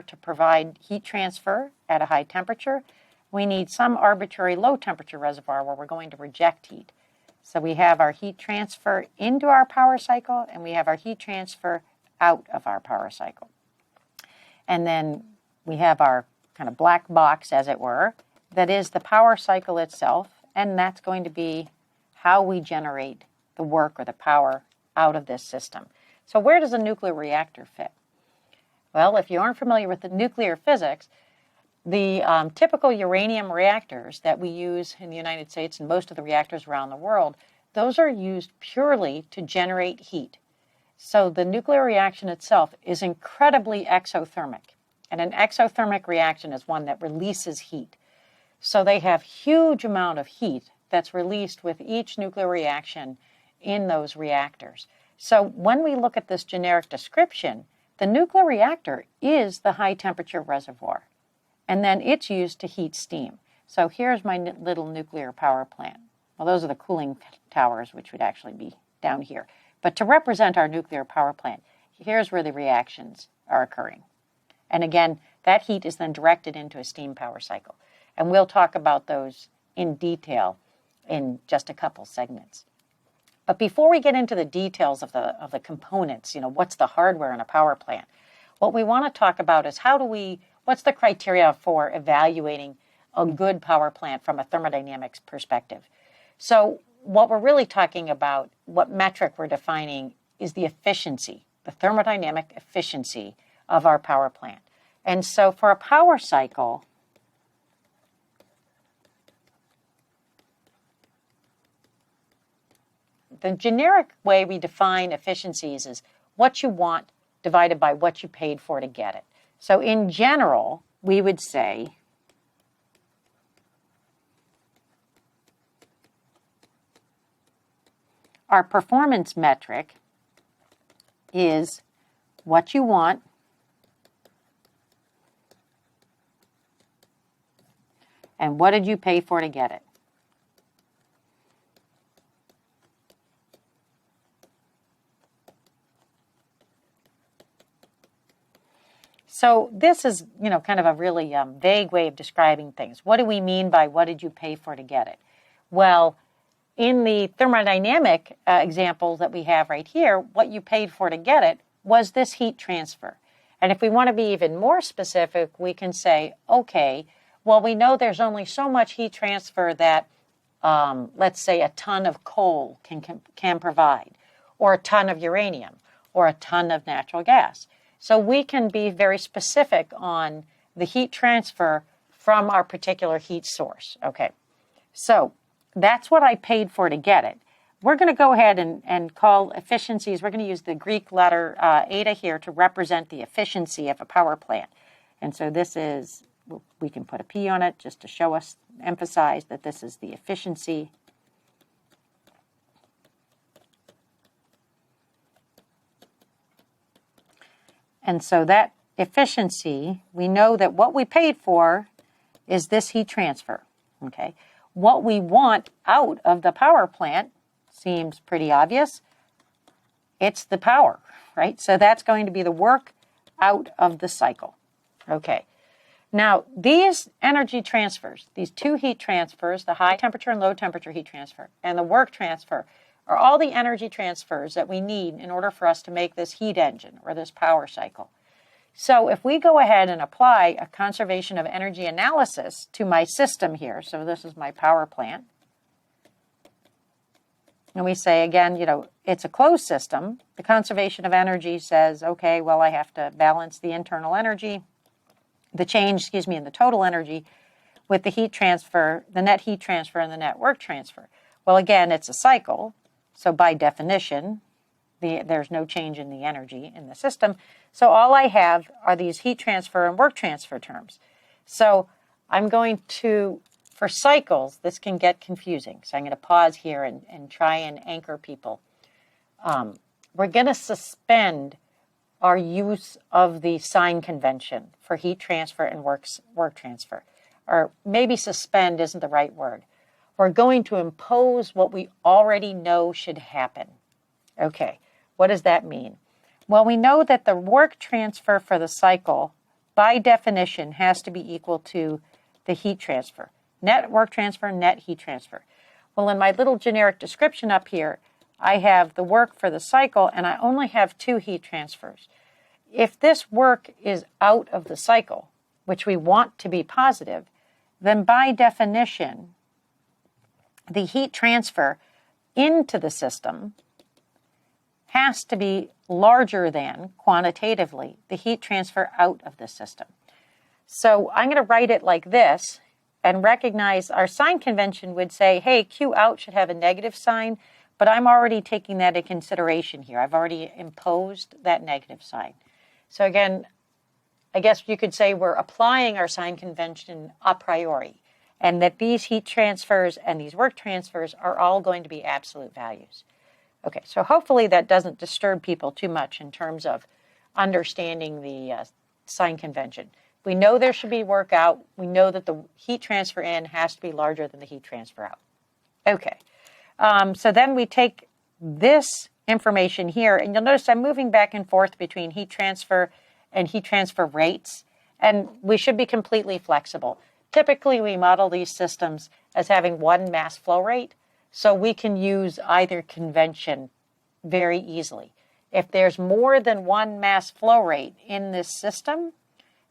to provide heat transfer at a high temperature. We need some arbitrary low temperature reservoir where we're going to reject heat. So we have our heat transfer into our power cycle, and we have our heat transfer out of our power cycle. And then we have our kind of black box, as it were, that is the power cycle itself, and that's going to be how we generate the work or the power out of this system. So where does a nuclear reactor fit? Well, if you aren't familiar with the nuclear physics, the typical uranium reactors that we use in the United States and most of the reactors around the world, those are used purely to generate heat. So the nuclear reaction itself is incredibly exothermic. And an exothermic reaction is one that releases heat. So they have huge amount of heat that's released with each nuclear reaction in those reactors. So when we look at this generic description, the nuclear reactor is the high temperature reservoir. And then it's used to heat steam. So here's my little nuclear power plant. Well, those are the cooling towers, which would actually be down here. But to represent our nuclear power plant, here's where the reactions are occurring. And again, that heat is then directed into a steam power cycle. And we'll talk about those in detail in just a couple segments. But before we get into the details of the components, what's the hardware in a power plant, what we want to talk about is what's the criteria for evaluating a good power plant from a thermodynamics perspective. So what we're really talking about, what metric we're defining, is the efficiency, the thermodynamic efficiency of our power plant. And so for a power cycle, the generic way we define efficiencies is what you want divided by what you paid for to get it. So in general, we would say our performance metric is what you want and what did you pay for to get it. So this is, kind of a really vague way of describing things. What do we mean by what did you pay for to get it? Well, in the thermodynamic example that we have right here, what you paid for to get it was this heat transfer. And if we want to be even more specific, we can say, okay, well, we know there's only so much heat transfer that, let's say, a ton of coal can provide, or a ton of uranium, or a ton of natural gas. So we can be very specific on the heat transfer from our particular heat source. Okay, so that's what I paid for to get it. We're going to go ahead and call efficiencies. We're going to use the Greek letter eta here to represent the efficiency of a power plant. And so this is, we can put a P on it just to show us, emphasize that this is the efficiency . And so that efficiency, we know that what we paid for is this heat transfer, okay? What we want out of the power plant seems pretty obvious. It's the power, right? So that's going to be the work out of the cycle, okay? Now, these energy transfers, these two heat transfers, the high temperature and low temperature heat transfer, and the work transfer, are all the energy transfers that we need in order for us to make this heat engine or this power cycle. So if we go ahead and apply a conservation of energy analysis to my system here, so this is my power plant, and we say, again, it's a closed system. The conservation of energy says, okay, well, I have to balance the internal energy, the change, in the total energy with the heat transfer, the net heat transfer and the net work transfer. Well, again, it's a cycle. So by definition, there's no change in the energy in the system. So all I have are these heat transfer and work transfer terms. So I'm going to, for cycles, this can get confusing. So I'm going to pause here and try and anchor people. We're going to suspend our use of the sign convention for heat transfer and work transfer. Or maybe suspend isn't the right word. We're going to impose what we already know should happen. Okay, what does that mean? Well, we know that the work transfer for the cycle by definition, has to be equal to the heat transfer. Net work transfer, net heat transfer. Well, in my little generic description up here, I have the work for the cycle, and I only have 2 heat transfers. If this work is out of the cycle, which we want to be positive, then by definition, the heat transfer into the system has to be larger than, quantitatively, the heat transfer out of the system. So I'm going to write it like this and recognize our sign convention would say, hey, Q out should have a negative sign, but I'm already taking that into consideration here. I've already imposed that negative sign. So again, I guess you could say we're applying our sign convention a priori, and that these heat transfers and these work transfers are all going to be absolute values. Okay, so hopefully that doesn't disturb people too much in terms of understanding the sign convention. We know there should be work out. We know that the heat transfer in has to be larger than the heat transfer out. Okay, so then we take this information here, and you'll notice I'm moving back and forth between heat transfer and heat transfer rates, and we should be completely flexible. Typically, we model these systems as having one mass flow rate, so we can use either convention very easily. If there's more than one mass flow rate in this system,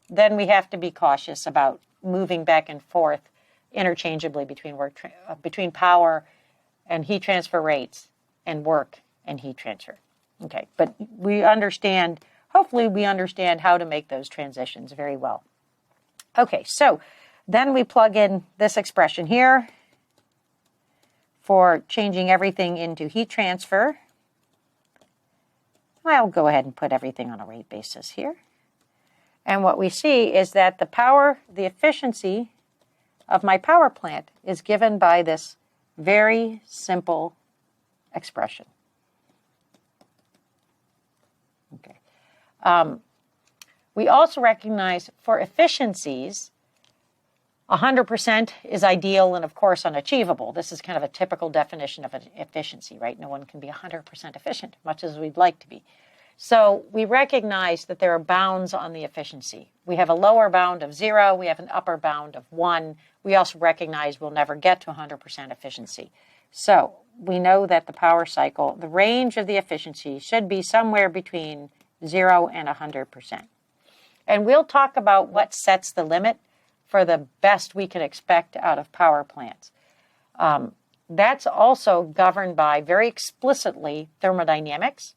then we have to be cautious about moving back and forth interchangeably between power and heat transfer rates and work and heat transfer. Okay, but we understand, hopefully we understand how to make those transitions very well. Okay, so then we plug in this expression here for changing everything into heat transfer. I'll go ahead and put everything on a rate basis here. And what we see is that the efficiency of my power plant is given by this very simple expression. Okay. We also recognize for efficiencies, 100% is ideal and, of course, unachievable. This is kind of a typical definition of an efficiency, right? No one can be 100% efficient, much as we'd like to be. So we recognize that there are bounds on the efficiency. We have a lower bound of 0. We have an upper bound of 1. We also recognize we'll never get to 100% efficiency. So we know that the power cycle, the range of the efficiency should be somewhere between 0 and 100%. And we'll talk about what sets the limit for the best we can expect out of power plants. That's also governed by, very explicitly, thermodynamics,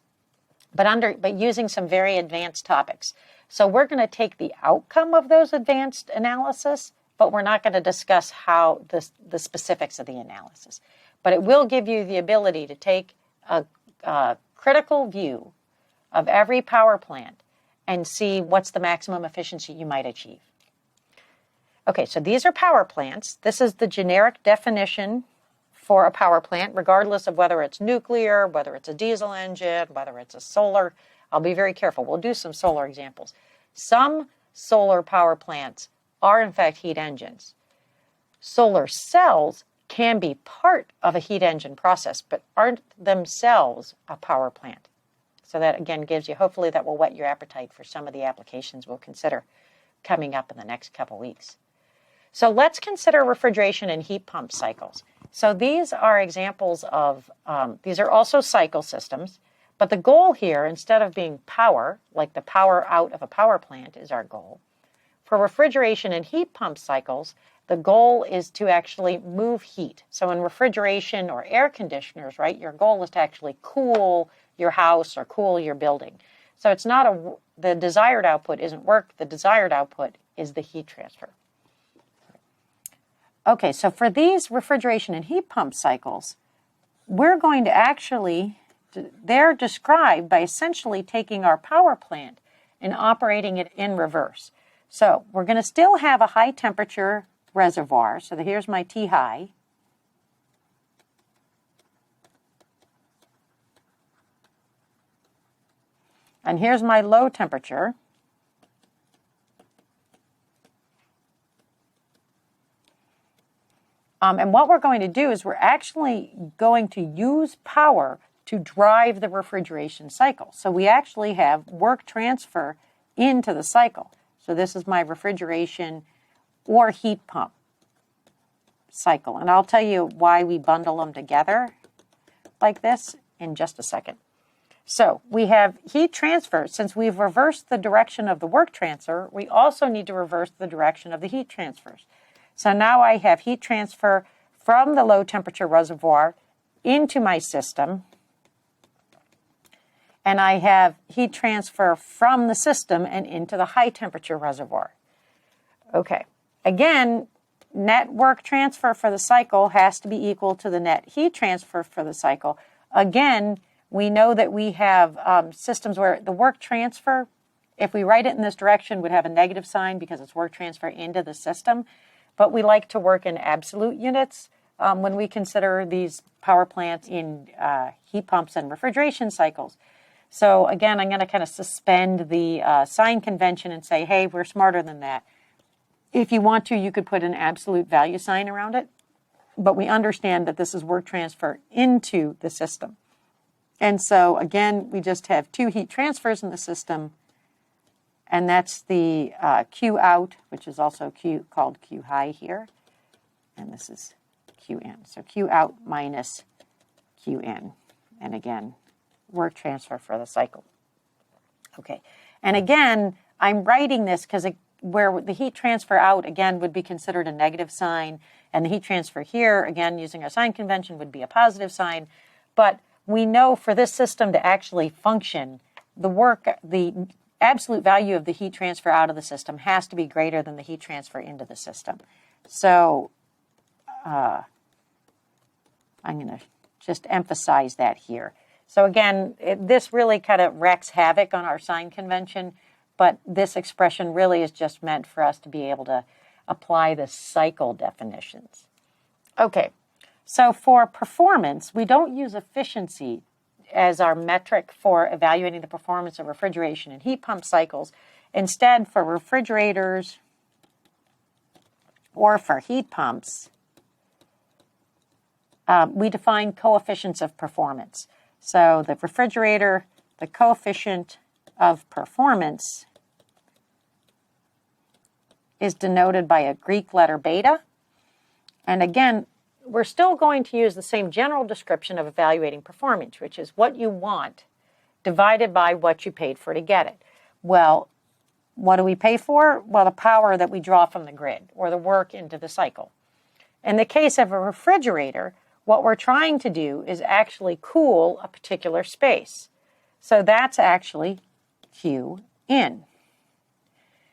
but using some very advanced topics. So we're going to take the outcome of those advanced analysis, but we're not going to discuss how the specifics of the analysis. But it will give you the ability to take a critical view of every power plant and see what's the maximum efficiency you might achieve. Okay, so these are power plants. This is the generic definition for a power plant, regardless of whether it's nuclear, whether it's a diesel engine, whether it's a solar. I'll be very careful. We'll do some solar examples. Some solar power plants are, in fact, heat engines. Solar cells can be part of a heat engine process, but aren't themselves a power plant. So that, again, gives you, hopefully that will whet your appetite for some of the applications we'll consider coming up in the next couple weeks. So let's consider refrigeration and heat pump cycles. So these are examples of, these are also cycle systems, but the goal here, instead of being power, like the power out of a power plant is our goal, for refrigeration and heat pump cycles, the goal is to actually move heat. So in refrigeration or air conditioners, right, your goal is to actually cool your house or cool your building. So it's not the desired output isn't work, the desired output is the heat transfer. Okay, so for these refrigeration and heat pump cycles, we're going to actually, they're described by essentially taking our power plant and operating it in reverse. So we're going to still have a high temperature reservoir. So here's my T high. And here's my low temperature. And what we're going to do is we're actually going to use power to drive the refrigeration cycle. So we actually have work transfer into the cycle. So this is my refrigeration or heat pump cycle. And I'll tell you why we bundle them together like this in just a second. So we have heat transfer. Since we've reversed the direction of the work transfer, we also need to reverse the direction of the heat transfers. So now I have heat transfer from the low temperature reservoir into my system, and I have heat transfer from the system and into the high temperature reservoir. Okay, again, net work transfer for the cycle has to be equal to the net heat transfer for the cycle. Again, we know that we have systems where the work transfer, if we write it in this direction, would have a negative sign because it's work transfer into the system. But we like to work in absolute units when we consider these power plants in heat pumps and refrigeration cycles. So again, I'm going to kind of suspend the sign convention and say, hey, we're smarter than that. If you want to, you could put an absolute value sign around it. But we understand that this is work transfer into the system. And so again, we just have two heat transfers in the system. And that's the Q out, which is also called Q high here. And this is Q in. So Q out minus Q in. And again, work transfer for the cycle. Okay. And again, I'm writing this because where the heat transfer out, again, would be considered a negative sign. And the heat transfer here, again, using our sign convention, would be a positive sign. But we know for this system to actually function, the absolute value of the heat transfer out of the system has to be greater than the heat transfer into the system. So I'm going to just emphasize that here. So again, this really kind of wreaks havoc on our sign convention, but this expression really is just meant for us to be able to apply the cycle definitions. Okay, so for performance, we don't use efficiency as our metric for evaluating the performance of refrigeration and heat pump cycles. Instead, for refrigerators or for heat pumps, we define coefficients of performance. So the refrigerator, the coefficient of performance is denoted by a Greek letter beta. And again, we're still going to use the same general description of evaluating performance, which is what you want divided by what you paid for to get it. Well, what do we pay for? Well, the power that we draw from the grid or the work into the cycle. In the case of a refrigerator, what we're trying to do is actually cool a particular space. So that's actually Q in.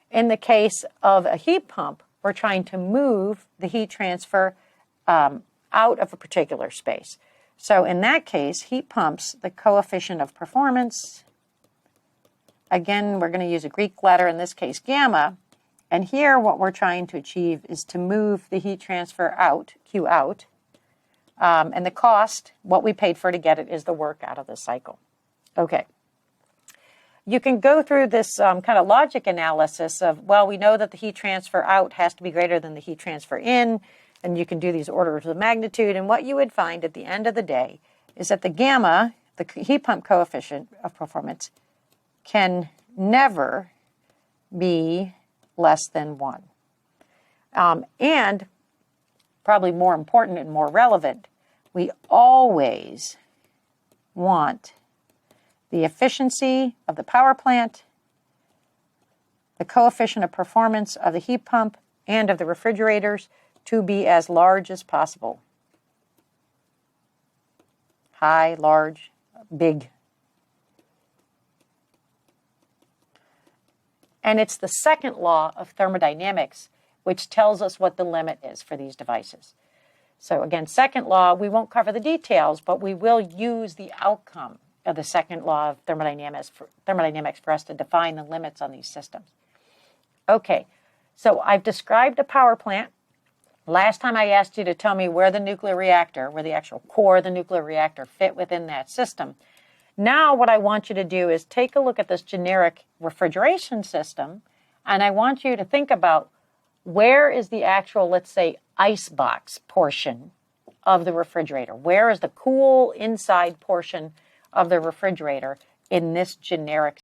In the case of a heat pump, we're trying to move the heat transfer out of a particular space. So in that case, heat pumps, the coefficient of performance, again, we're going to use a Greek letter, in this case gamma, and here what we're trying to achieve is to move the heat transfer out, Q out, and the cost, what we paid for to get it, is the work out of the cycle. Okay. You can go through this kind of logic analysis of, well, we know that the heat transfer out has to be greater than the heat transfer in, and you can do these orders of magnitude. And what you would find at the end of the day is that the gamma, the heat pump coefficient of performance, can never be less than 1. And probably more important and more relevant, we always want the efficiency of the power plant, the coefficient of performance of the heat pump and of the refrigerators to be as large as possible. High, large, big. And it's the second law of thermodynamics which tells us what the limit is for these devices. So again, second law, we won't cover the details, but we will use the outcome of the second law of thermodynamics for us to define the limits on these systems. Okay, so I've described a power plant. Last time I asked you to tell me where the nuclear reactor, where the actual core of the nuclear reactor fit within that system. Now what I want you to do is take a look at this generic refrigeration system, and I want you to think about where is the actual, let's say, icebox portion of the refrigerator? Where is the cool inside portion of the refrigerator in this generic